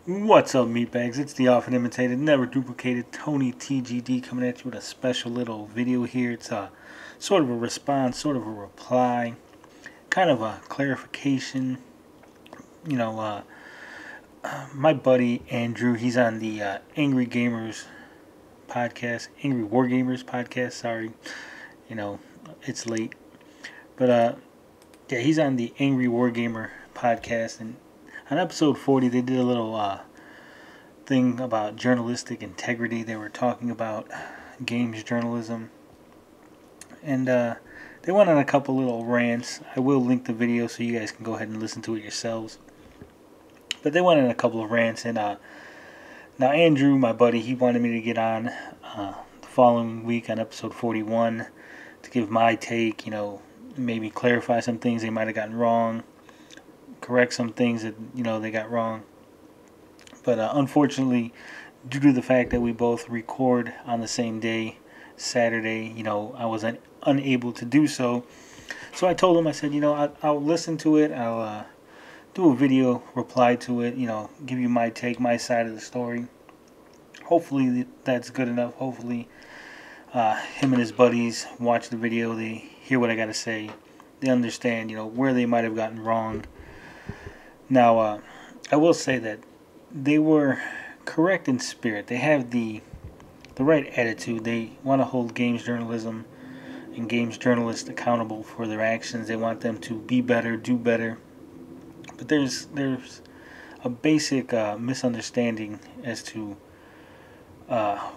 What's up, meatbags? It's the often imitated, never duplicated Tony TGD coming at you with a special little video here. It's a sort of a response, sort of a reply, kind of a clarification. You know, my buddy Andrew, he's on the Angry Gamers Podcast, Angry Wargamers Podcast. Sorry, it's late, but yeah, he's on the Angry Wargamer Podcast, and on episode 40, they did a little thing about journalistic integrity. They were talking about games journalism, and they went on a couple little rants. I will link the video so you guys can go ahead and listen to it yourselves. But they went on a couple of rants, and now Andrew, my buddy, he wanted me to get on the following week on episode 41 to give my take, maybe clarify some things they might have gotten wrong, correct some things that they got wrong. But unfortunately, due to the fact that we both record on the same day, Saturday, I was unable to do so. So I told him, I said, I'll listen to it. I'll do a video reply to it. Give you my take, my side of the story. Hopefully that's good enough. Hopefully him and his buddies watch the video. They hear what I got to say. They understand, where they might have gotten wrong. Now, I will say that they were correct in spirit. They have the right attitude. They want to hold games journalism and games journalists accountable for their actions. They want them to be better, do better. But there's a basic misunderstanding as to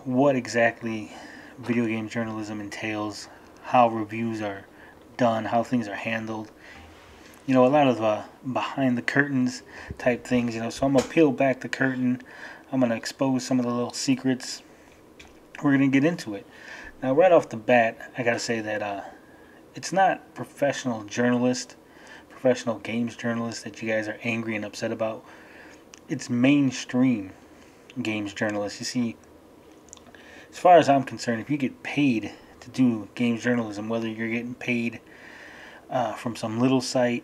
what exactly video game journalism entails, how reviews are done, how things are handled. A lot of behind the curtains type things, so I'm going to peel back the curtain. I'm going to expose some of the little secrets. We're going to get into it. Now, right off the bat, I got to say that it's not professional journalists, professional games journalists that you guys are angry and upset about. It's mainstream games journalists. You see, as far as I'm concerned, if you get paid to do games journalism, whether you're getting paid from some little site,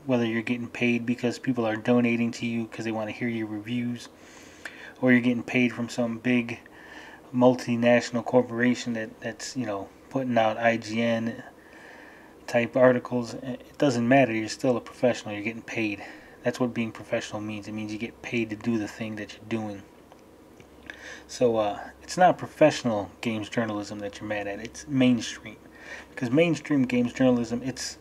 whether you're getting paid because people are donating to you because they want to hear your reviews, or you're getting paid from some big multinational corporation that's putting out IGN type articles, it doesn't matter. You're still a professional. You're getting paid. That's what being professional means. It means you get paid to do the thing that you're doing. So it's not professional games journalism that you're mad at. It's mainstream. Because mainstream games journalism, it's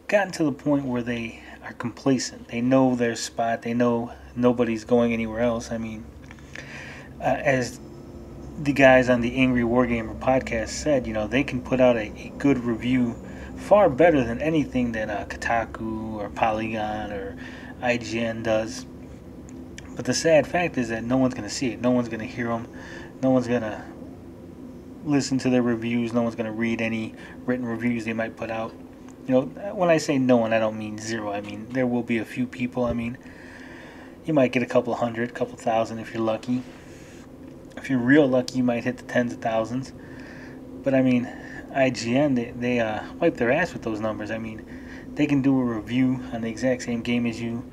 gotten to the point where they are complacent. They know their spot. They know nobody's going anywhere else. I mean, as the guys on the Angry Wargamer Podcast said, they can put out a good review far better than anything that Kotaku or Polygon or IGN does. But the sad fact is that no one's going to see it. No one's going to hear them. No one's going to listen to their reviews. No one's going to read any written reviews they might put out. When I say no one, I don't mean zero. I mean, there will be a few people. I mean, you might get a couple hundred, couple thousand if you're lucky. If you're real lucky, you might hit the tens of thousands. But I mean, IGN, they wipe their ass with those numbers. I mean, they can do a review on the exact same game as you.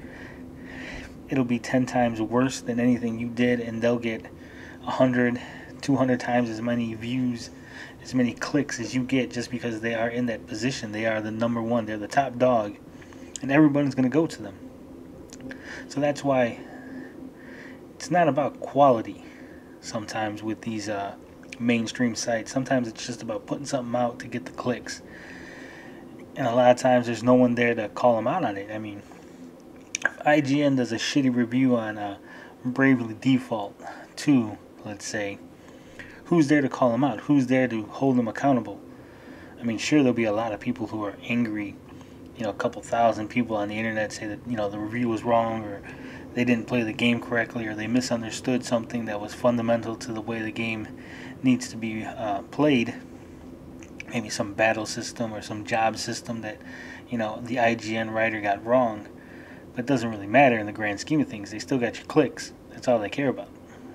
It'll be 10 times worse than anything you did, and they'll get 100, 200 times as many views, as many clicks as you get, just because they are in that position. They are the number one. They're the top dog, and everybody's going to go to them. So that's why it's not about quality sometimes with these mainstream sites. Sometimes it's just about putting something out to get the clicks, and a lot of times there's no one there to call them out on it. I mean, if IGN does a shitty review on Bravely Default 2, let's say, who's there to call them out? Who's there to hold them accountable? I mean, sure, there'll be a lot of people who are angry. A couple thousand people on the internet say that, the review was wrong, or they didn't play the game correctly, or they misunderstood something that was fundamental to the way the game needs to be played. Maybe some battle system or some job system that, the IGN writer got wrong. But it doesn't really matter in the grand scheme of things. They still got your clicks. That's all they care about.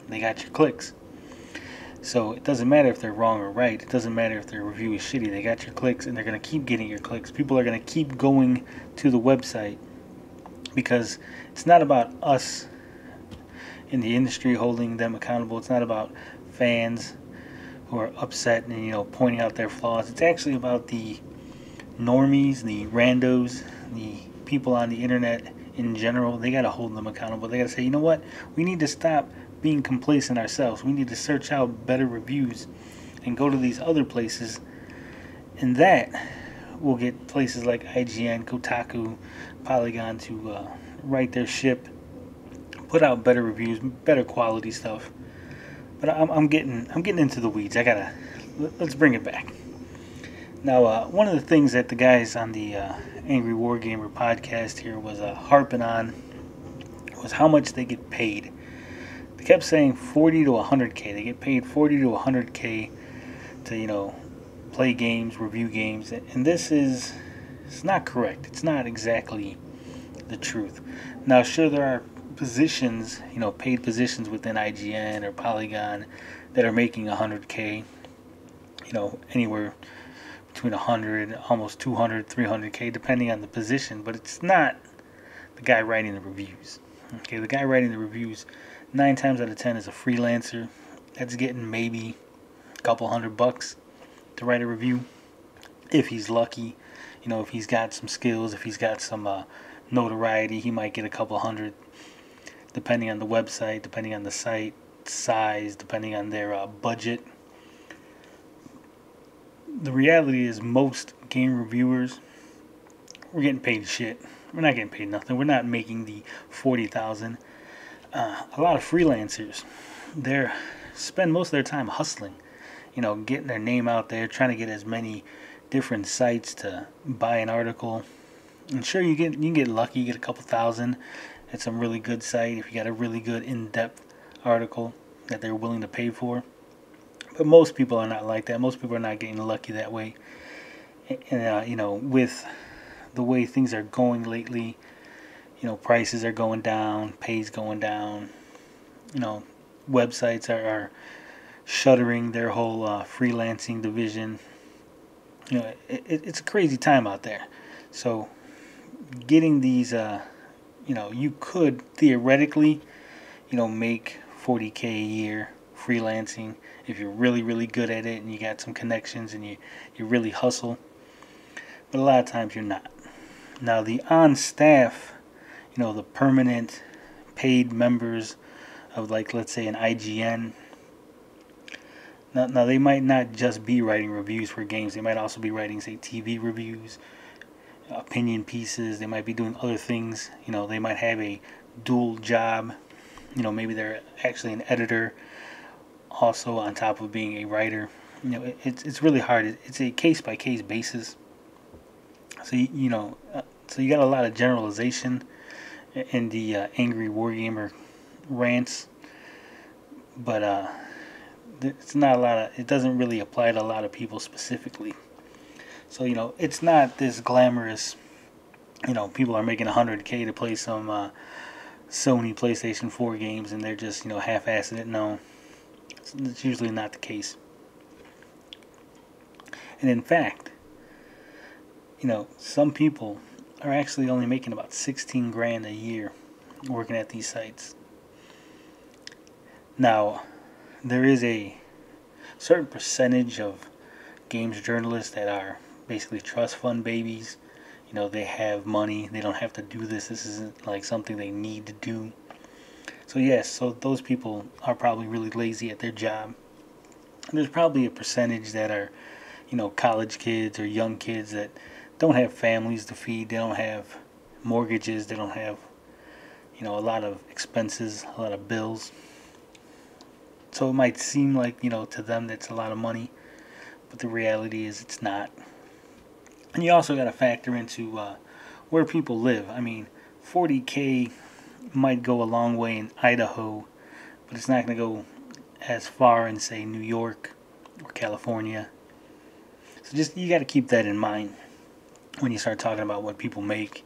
They got your clicks. So it doesn't matter if they're wrong or right. It doesn't matter if their review is shitty. They got your clicks, and they're going to keep getting your clicks. People are going to keep going to the website because it's not about us in the industry holding them accountable. It's not about fans who are upset and pointing out their flaws. It's actually about the normies, the randos, the people on the internet in general. They got to hold them accountable. They got to say, you know what? We need to stop being complacent ourselves. We need to search out better reviews and go to these other places, and that will get places like IGN, Kotaku, Polygon to right their ship, put out better reviews, better quality stuff. But I'm getting into the weeds. Let's bring it back. Now, one of the things that the guys on the Angry Wargamer podcast here was harping on was how much they get paid. They kept saying 40 to 100K. They get paid 40 to 100K to, play games, review games. And it's not correct. It's not exactly the truth. Now, sure, there are positions, paid positions within IGN or Polygon that are making 100K, anywhere between 100, almost 200, 300K, depending on the position. But it's not the guy writing the reviews. Okay, the guy writing the reviews, 9 times out of 10 is a freelancer that's getting maybe a couple $100 to write a review, if he's lucky. If he's got some skills, if he's got some notoriety, he might get a couple hundred, depending on the website, depending on the site size, depending on their budget. The reality is most game reviewers, we're getting paid shit. We're not getting paid nothing. We're not making the 40,000. A lot of freelancers, they spend most of their time hustling, getting their name out there, trying to get as many different sites to buy an article. And sure, you can get lucky, you get a couple thousand at some really good site if you got a really good in-depth article that they're willing to pay for. But most people are not like that. Most people are not getting lucky that way. And with the way things are going lately, prices are going down, pay's going down. Websites are shuttering their whole freelancing division. It's a crazy time out there. So getting these, you could theoretically, make 40K a year freelancing if you're really, really good at it and you got some connections and you really hustle. But a lot of times you're not. Now, the on-staff, the permanent paid members of, like, let's say an IGN, now they might not just be writing reviews for games. They might also be writing, say, TV reviews, opinion pieces. They might be doing other things. They might have a dual job. Maybe they're actually an editor also on top of being a writer. It's really hard. It's a case-by-case basis. So, so you got a lot of generalization in the Angry Wargamer rants, but it's not a lot of. It doesn't really apply to a lot of people specifically. So it's not this glamorous. People are making 100K to play some Sony PlayStation 4 games, and they're just half-assing it. No, it's usually not the case. And in fact, some people are actually only making about 16 grand a year working at these sites. Now, there is a certain percentage of games journalists that are basically trust fund babies. They have money. They don't have to do this. This isn't like something they need to do. So yes, so those people are probably really lazy at their job. And there's probably a percentage that are, college kids or young kids that don't have families to feed. They don't have mortgages. They don't have, a lot of expenses, a lot of bills. So it might seem like, to them that's a lot of money, but the reality is it's not. And you also got to factor into where people live. I mean, 40K might go a long way in Idaho, but it's not going to go as far in, say, New York or California. So you got to keep that in mind when you start talking about what people make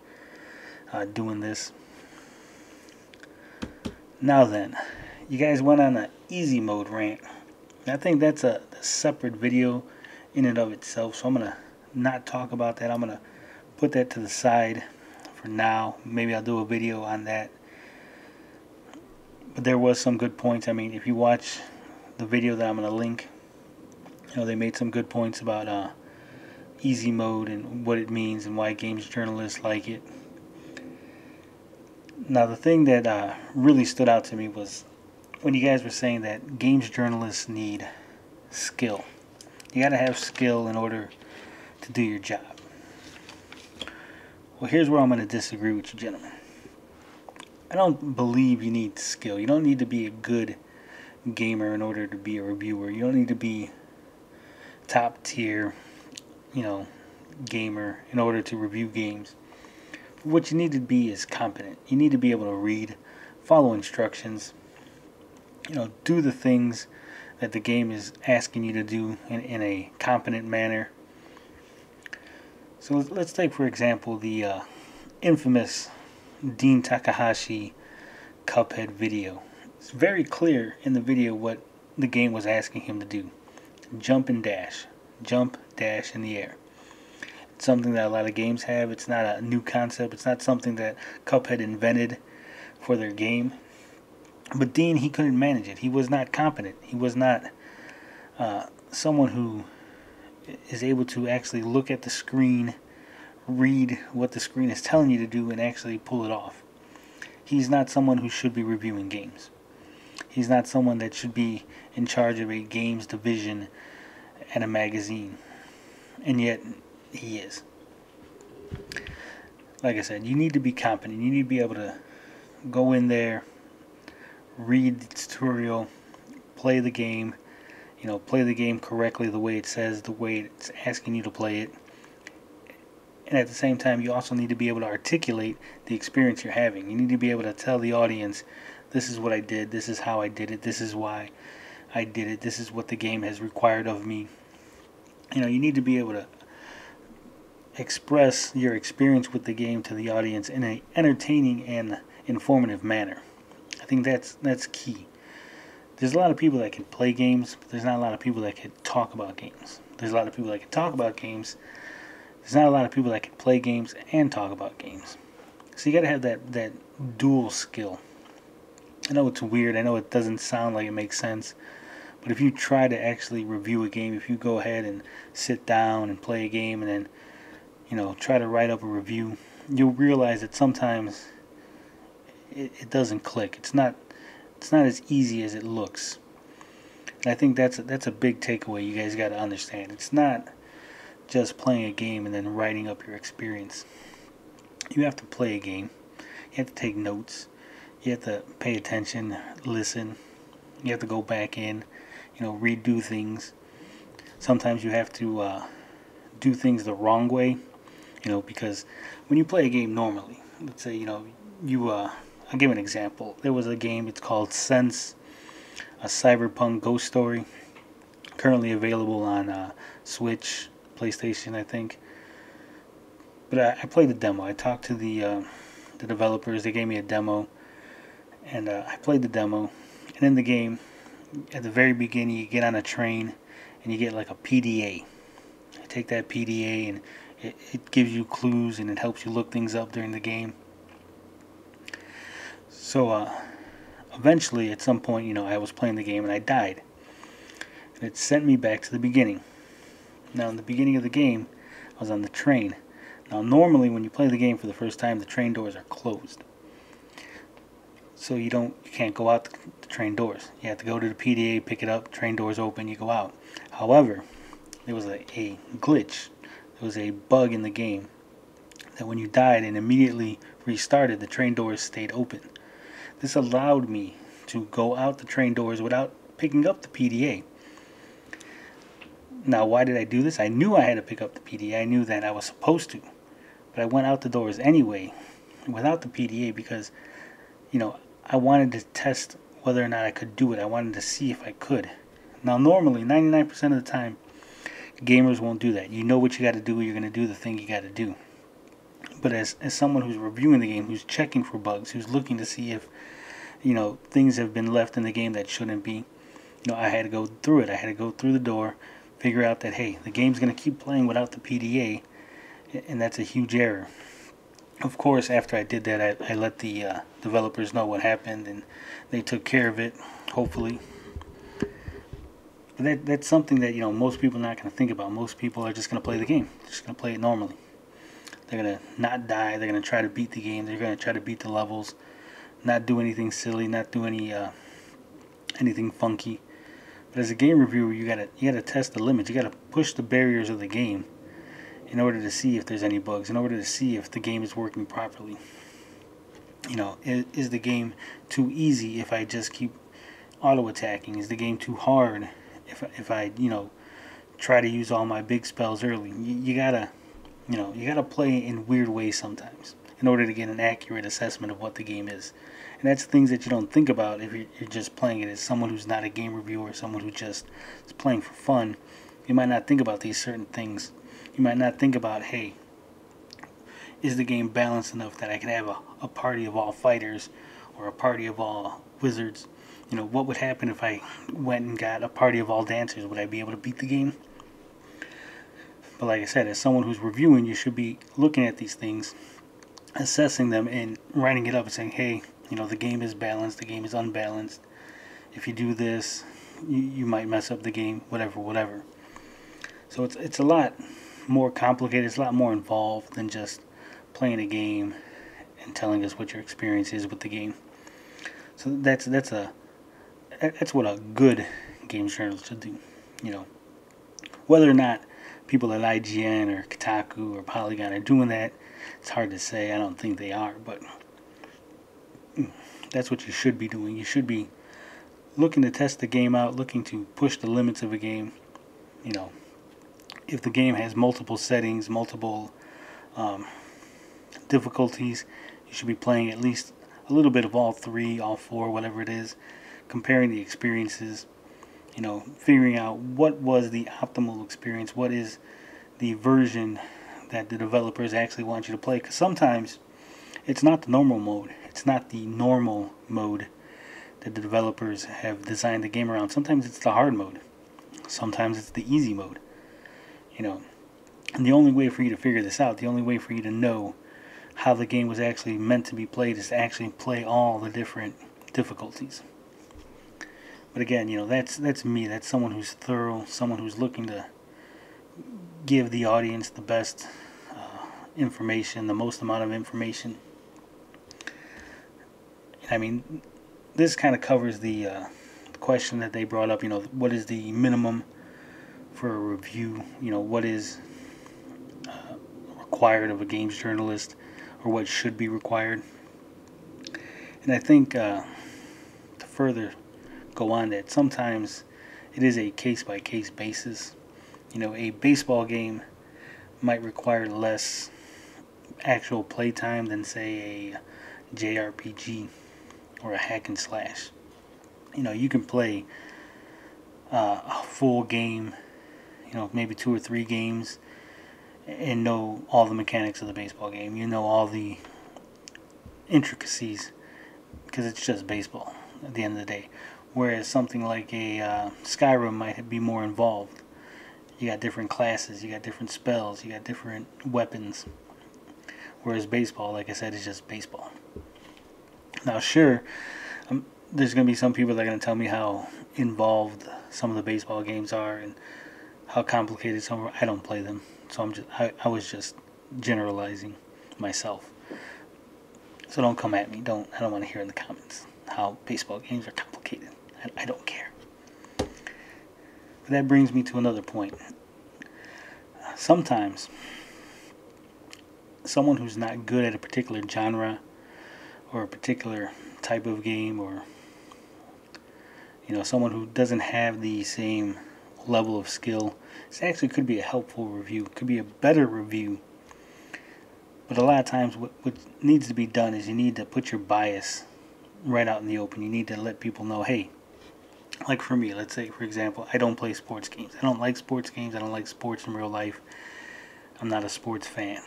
doing this. Now then, you guys went on an easy mode rant. I think that's a separate video in and of itself, so I'm going to not talk about that. I'm going to put that to the side for now. Maybe I'll do a video on that. But there was some good points. I mean, if you watch the video that I'm going to link, they made some good points about easy mode and what it means and why games journalists like it. Now, the thing that really stood out to me was when you guys were saying that games journalists need skill. You got to have skill in order to do your job. Well, here's where I'm going to disagree with you, gentlemen. I don't believe you need skill. You don't need to be a good gamer in order to be a reviewer. You don't need to be top tier, gamer in order to review games. What you need to be is competent. You need to be able to read, follow instructions, do the things that the game is asking you to do in a competent manner. So let's take, for example, the infamous Dean Takahashi Cuphead video. It's very clear in the video what the game was asking him to do. Jump and dash. Jump, dash in the air. It's something that a lot of games have. It's not a new concept. It's not something that Cuphead invented for their game. But Dean, he couldn't manage it. He was not competent. He was not someone who is able to actually look at the screen, read what the screen is telling you to do, and actually pull it off. He's not someone who should be reviewing games. He's not someone that should be in charge of a games division at a magazine. And yet, he is. Like I said, you need to be competent. You need to be able to go in there, read the tutorial, play the game, play the game correctly the way it says, the way it's asking you to play it. And at the same time, you also need to be able to articulate the experience you're having. You need to be able to tell the audience, this is what I did, this is how I did it, this is why I did it, this is what the game has required of me. You need to be able to express your experience with the game to the audience in an entertaining and informative manner. I think that's key. There's a lot of people that can play games, but there's not a lot of people that can talk about games. There's a lot of people that can talk about games. There's not a lot of people that can play games and talk about games. So you got to have that dual skill. I know it's weird. I know it doesn't sound like it makes sense. But if you try to actually review a game, if you go ahead and sit down and play a game and then, try to write up a review, you'll realize that sometimes it doesn't click. It's not as easy as it looks. And I think that's a big takeaway you guys got to understand. It's not just playing a game and then writing up your experience. You have to play a game. You have to take notes. You have to pay attention, listen. You have to go back in, redo things. Sometimes you have to do things the wrong way, because when you play a game normally, let's say, I'll give an example. There was a game, it's called Sense, a cyberpunk ghost story, currently available on Switch, PlayStation, I think. But I played the demo. I talked to the developers. They gave me a demo, and I played the demo. And in the game, at the very beginning, you get on a train, and you get like a PDA. You take that PDA, and it gives you clues, and it helps you look things up during the game. So eventually, at some point, I was playing the game, and I died. And it sent me back to the beginning. Now, in the beginning of the game, I was on the train. Now, normally, when you play the game for the first time, the train doors are closed. So you can't go out the train doors. You have to go to the PDA, pick it up, train doors open, you go out. However, there was a glitch. There was a bug in the game that when you died and immediately restarted, the train doors stayed open. This allowed me to go out the train doors without picking up the PDA. Now, why did I do this? I knew I had to pick up the PDA. I knew that I was supposed to. But I went out the doors anyway without the PDA because, I wanted to test whether or not I could do it. I wanted to see if I could. Now, normally, 99% of the time, gamers won't do that. You know what you got to do. You're going to do the thing you got to do. But as someone who's reviewing the game, who's checking for bugs, who's looking to see if, things have been left in the game that shouldn't be, I had to go through it. I had to go through the door, figure out that, hey, the game's going to keep playing without the PDA, and that's a huge error. Of course, after I did that, I let the developers know what happened, and they took care of it, hopefully. But that's something that, most people are not going to think about. Most people are just going to play the game. They're just going to play it normally. They're going to not die. They're going to try to beat the game. They're going to try to beat the levels. Not do anything silly. Not do anything funky. But as a game reviewer, you gotta test the limits. You gotta push the barriers of the game in order to see if there's any bugs. In order to see if the game is working properly. Is the game too easy if I just keep auto attacking? Is the game too hard if I try to use all my big spells early? You gotta play in weird ways sometimes in order to get an accurate assessment of what the game is. And that's things that you don't think about if you're just playing it as someone who's not a game reviewer, someone who just is playing for fun. You might not think about these certain things. You might not think about, hey, is the game balanced enough that I can have a party of all fighters or a party of all wizards? What would happen if I went and got a party of all dancers? Would I be able to beat the game? But like I said, as someone who's reviewing, you should be looking at these things, assessing them, and writing it up and saying, hey, the game is balanced, the game is unbalanced. If you do this, you might mess up the game, whatever. So it's a lot more complicated, it's a lot more involved than just playing a game and telling us what your experience is with the game. So that's what a good games journalist should do. Whether or not people at IGN or Kotaku or Polygon are doing that, it's hard to say. I don't think they are, but that's what you should be doing. You should be looking to test the game out, looking to push the limits of a game. If the game has multiple settings, multiple difficulties, you should be playing at least a little bit of all three, all four, whatever it is, comparing the experiences, figuring out what was the optimal experience, what is the version that the developers actually want you to play. Because sometimes it's not the normal mode. It's not the normal mode that the developers have designed the game around. Sometimes it's the hard mode. Sometimes it's the easy mode. And the only way for you to figure this out, the only way for you to know how the game was actually meant to be played is to actually play all the different difficulties. But again, that's me. That's someone who's thorough, someone who's looking to give the audience the best information, the most amount of information. I mean, this kind of covers the question that they brought up. What is the minimum for a review? What is required of a games journalist, or what should be required? And I think to further go on that, sometimes it is a case-by-case basis. A baseball game might require less actual play time than, say, a JRPG or a hack and slash. You can play a full game, maybe 2 or 3 games, and know all the mechanics of the baseball game. You know all the intricacies, because it's just baseball at the end of the day. Whereas something like a Skyrim might be more involved. You got different classes, you got different spells, you got different weapons. Whereas baseball, like I said, is just baseball. Now, sure, there's going to be some people that are going to tell me how involved some of the baseball games are and how complicated some are. I don't play them, so I was just generalizing myself. So don't come at me. I don't want to hear in the comments how baseball games are complicated. I don't care. But that brings me to another point. Sometimes someone who's not good at a particular genre or a particular type of game, or someone who doesn't have the same level of skill, this actually could be a helpful review. It could be a better review. But a lot of times what needs to be done is you need to put your bias right out in the open. You need to let people know, hey, like for me, let's say, for example, I don't play sports games. I don't like sports games. I don't like sports in real life. I'm not a sports fan.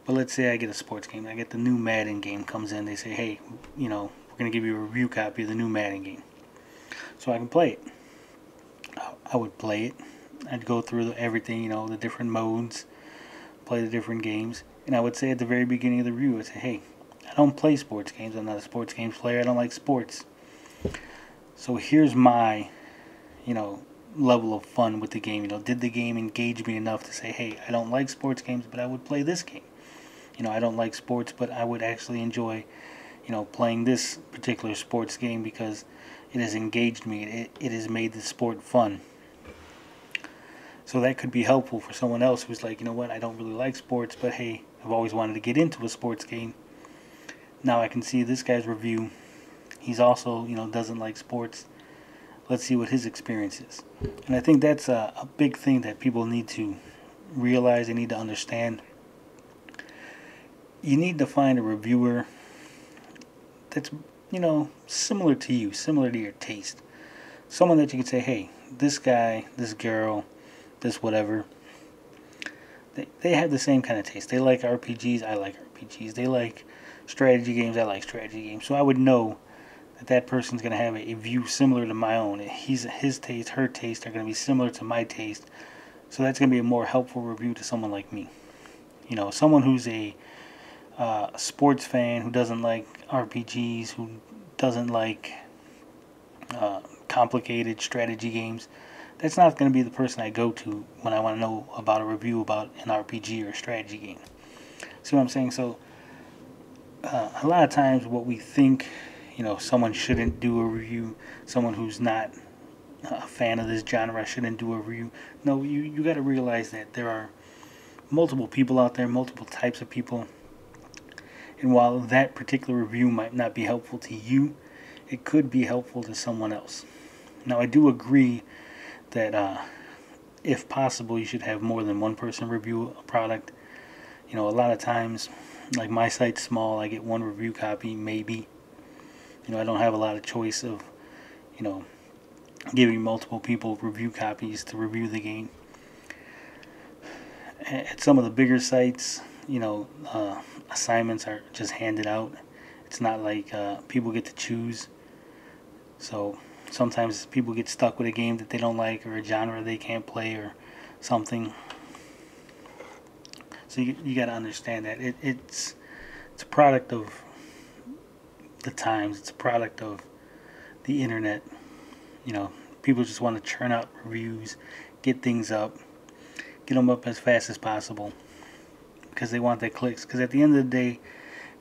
But let's say I get a sports game. I get the new Madden game comes in. They say, hey, we're going to give you a review copy of the new Madden game. So I can play it. I would play it. I'd go through everything, the different modes, play the different games. And I would say at the very beginning of the review, I would say, hey, I don't play sports games. I'm not a sports games player. I don't like sports. So here's my, level of fun with the game. Did the game engage me enough to say, hey, I don't like sports games, but I would play this game. I don't like sports, but I would actually enjoy, playing this particular sports game because it has engaged me. It has made the sport fun. So that could be helpful for someone else who's like, you know what, I don't really like sports, but hey, I've always wanted to get into a sports game. Now I can see this guy's review. He's also, doesn't like sports. Let's see what his experience is. And I think that's a big thing that people need to realize, they need to understand. You need to find a reviewer that's, similar to you, similar to your taste. Someone that you can say, hey, this guy, this girl, this whatever, they have the same kind of taste. They like RPGs, I like RPGs. They like strategy games, I like strategy games. So I would know that person's going to have a view similar to my own. His taste, her taste are going to be similar to my taste. So that's going to be a more helpful review to someone like me. Someone who's a sports fan, who doesn't like RPGs, who doesn't like complicated strategy games, that's not going to be the person I go to when I want to know about a review about an RPG or a strategy game. See what I'm saying? So a lot of times what we think, someone shouldn't do a review, someone who's not a fan of this genre shouldn't do a review. No, you got to realize that there are multiple people out there, multiple types of people. And while that particular review might not be helpful to you, it could be helpful to someone else. Now, I do agree that if possible, you should have more than one person review a product. A lot of times, like my site's small, I get one review copy, maybe. I don't have a lot of choice of, giving multiple people review copies to review the game. At some of the bigger sites, assignments are just handed out. It's not like people get to choose. So sometimes people get stuck with a game that they don't like or a genre they can't play or something. So you got to understand that it's a product of the times. It's a product of the internet. People just want to churn out reviews, get things up, get them up as fast as possible because they want their clicks. Because at the end of the day,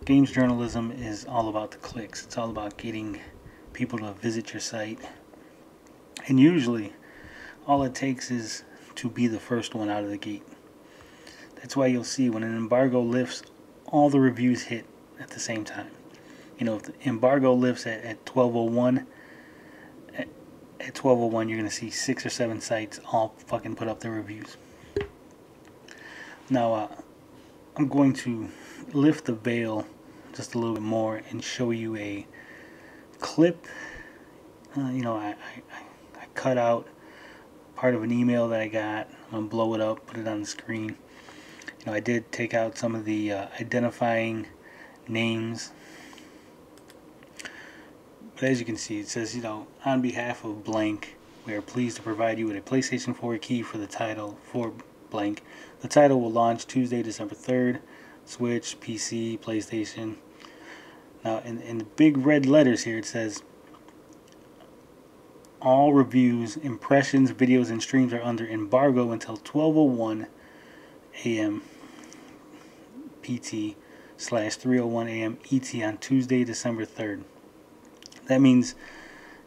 games journalism is all about the clicks. It's all about getting people to visit your site. And usually, all it takes is to be the first one out of the gate. That's why you'll see when an embargo lifts, all the reviews hit at the same time. If the embargo lifts at 12:01, at 12:01 you're going to see 6 or 7 sites all fucking put up their reviews. Now, I'm going to lift the veil just a little bit more and show you a clip. I cut out part of an email that I got. I'm going to blow it up, put it on the screen. I did take out some of the identifying names. But as you can see, it says, on behalf of blank, we are pleased to provide you with a PlayStation 4 key for the title for blank. The title will launch Tuesday, December 3rd. Switch, PC, PlayStation. Now, in the big red letters here, it says, all reviews, impressions, videos, and streams are under embargo until 12:01 a.m. PT /3:01 a.m. ET on Tuesday, December 3rd. That means,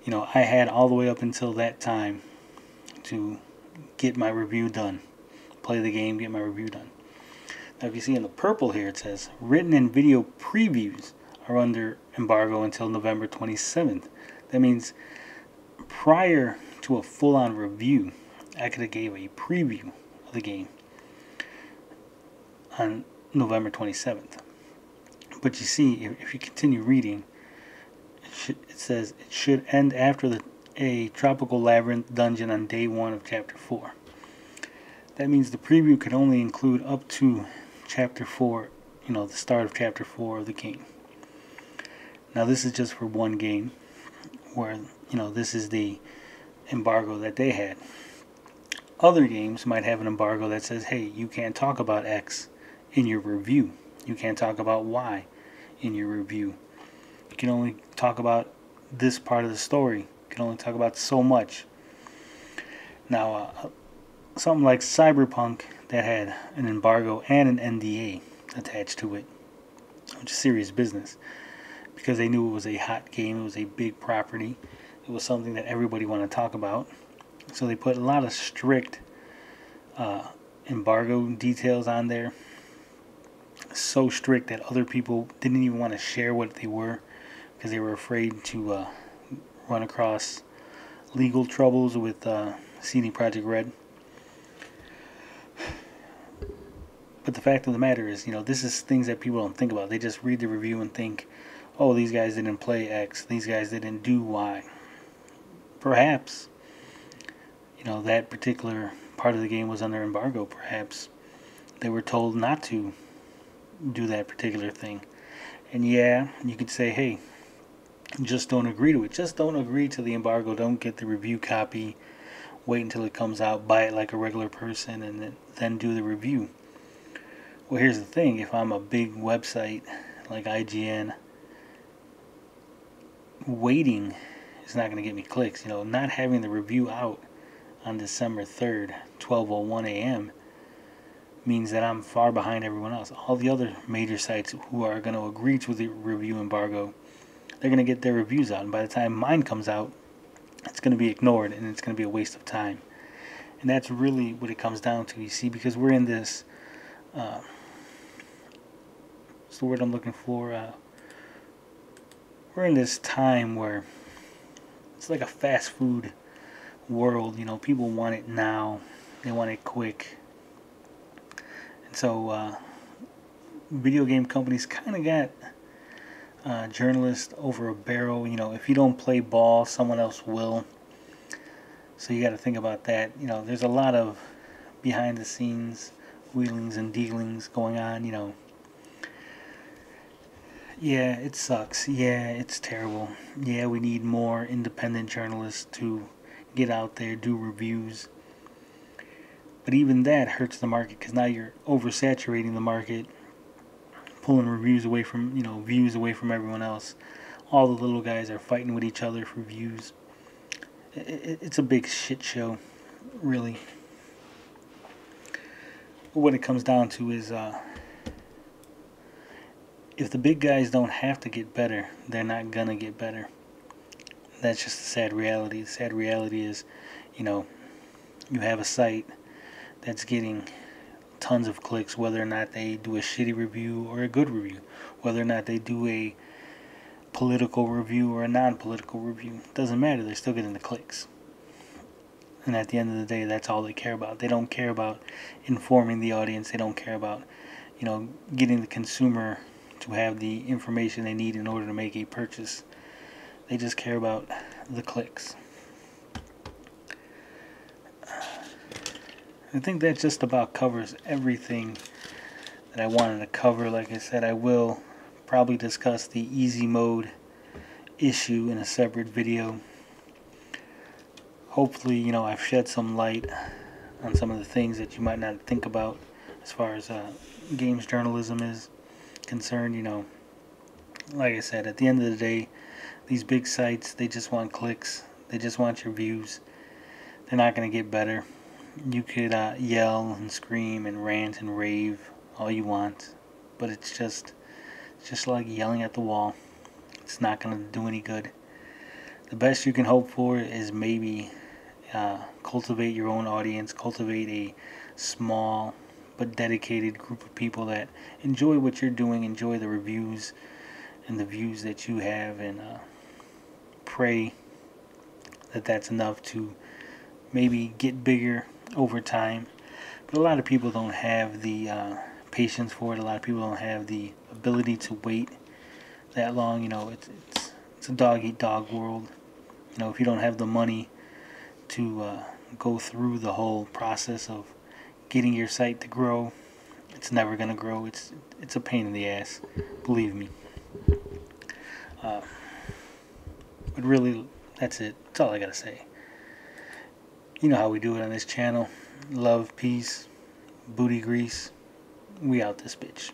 I had all the way up until that time to get my review done. Play the game, get my review done. Now, if you see in the purple here, it says, written and video previews are under embargo until November 27th. That means prior to a full-on review, I could have gave a preview of the game on November 27th. But you see, if you continue reading, it says it should end after a tropical labyrinth dungeon on day 1 of chapter 4. That means the preview could only include up to chapter 4, the start of chapter 4 of the game. Now this is just for one game where, this is the embargo that they had. Other games might have an embargo that says, hey, you can't talk about X in your review. You can't talk about why in your review. You can only talk about this part of the story. You can only talk about so much. Now, something like Cyberpunk that had an embargo and an NDA attached to it, which is serious business, because they knew it was a hot game, it was a big property, it was something that everybody wanted to talk about. So they put a lot of strict embargo details on there, so strict that other people didn't even want to share what they were because they were afraid to run across legal troubles with CD Projekt Red. But the fact of the matter is, this is things that people don't think about. They just read the review and think, oh, these guys didn't play X, these guys didn't do Y. Perhaps, that particular part of the game was under embargo. Perhaps they were told not to do that particular thing. And yeah, you could say, hey, just don't agree to it. Just don't agree to the embargo. Don't get the review copy. Wait until it comes out. Buy it like a regular person and then do the review. Well, here's the thing. If I'm a big website like IGN, waiting is not going to get me clicks. Not having the review out on December 3rd, 12:01 a.m. means that I'm far behind everyone else. All the other major sites who are going to agree to the review embargo, they're going to get their reviews out. And by the time mine comes out, it's going to be ignored and it's going to be a waste of time. And that's really what it comes down to, you see, because we're in this, what's the word I'm looking for? We're in this time where it's like a fast food world. People want it now. They want it quick. And so video game companies kind of got journalists over a barrel. If you don't play ball, someone else will. So you got to think about that. There's a lot of behind the scenes wheelings and dealings going on. Yeah, it sucks. Yeah, it's terrible. Yeah, we need more independent journalists to get out there, do reviews. But even that hurts the market because now you're oversaturating the market, pulling reviews away from, views away from everyone else. All the little guys are fighting with each other for views. It's a big shit show, really. But what it comes down to is, if the big guys don't have to get better, they're not gonna get better. That's just the sad reality. The sad reality is, you have a site that's getting tons of clicks, whether or not they do a shitty review or a good review, whether or not they do a political review or a non-political review. Doesn't matter, they're still getting the clicks. And at the end of the day, that's all they care about. They don't care about informing the audience. They don't care about, getting the consumer to have the information they need in order to make a purchase. They just care about the clicks. I think that just about covers everything that I wanted to cover. Like I said, I will probably discuss the easy mode issue in a separate video. Hopefully, I've shed some light on some of the things that you might not think about as far as games journalism is concerned. Like I said, at the end of the day, these big sites, they just want clicks. They just want your views. They're not going to get better. You could yell and scream and rant and rave all you want, but it's just like yelling at the wall. It's not going to do any good. The best you can hope for is maybe cultivate your own audience, cultivate a small but dedicated group of people that enjoy what you're doing, enjoy the reviews and the views that you have, and pray that that's enough to maybe get bigger over time. But a lot of people don't have the patience for it. A lot of people don't have the ability to wait that long. It's a dog-eat-dog world. If you don't have the money to go through the whole process of getting your site to grow, it's never going to grow. It's a pain in the ass, believe me. But really, that's it. That's all I got to say. You know how we do it on this channel. Love, peace, booty grease. We out this bitch.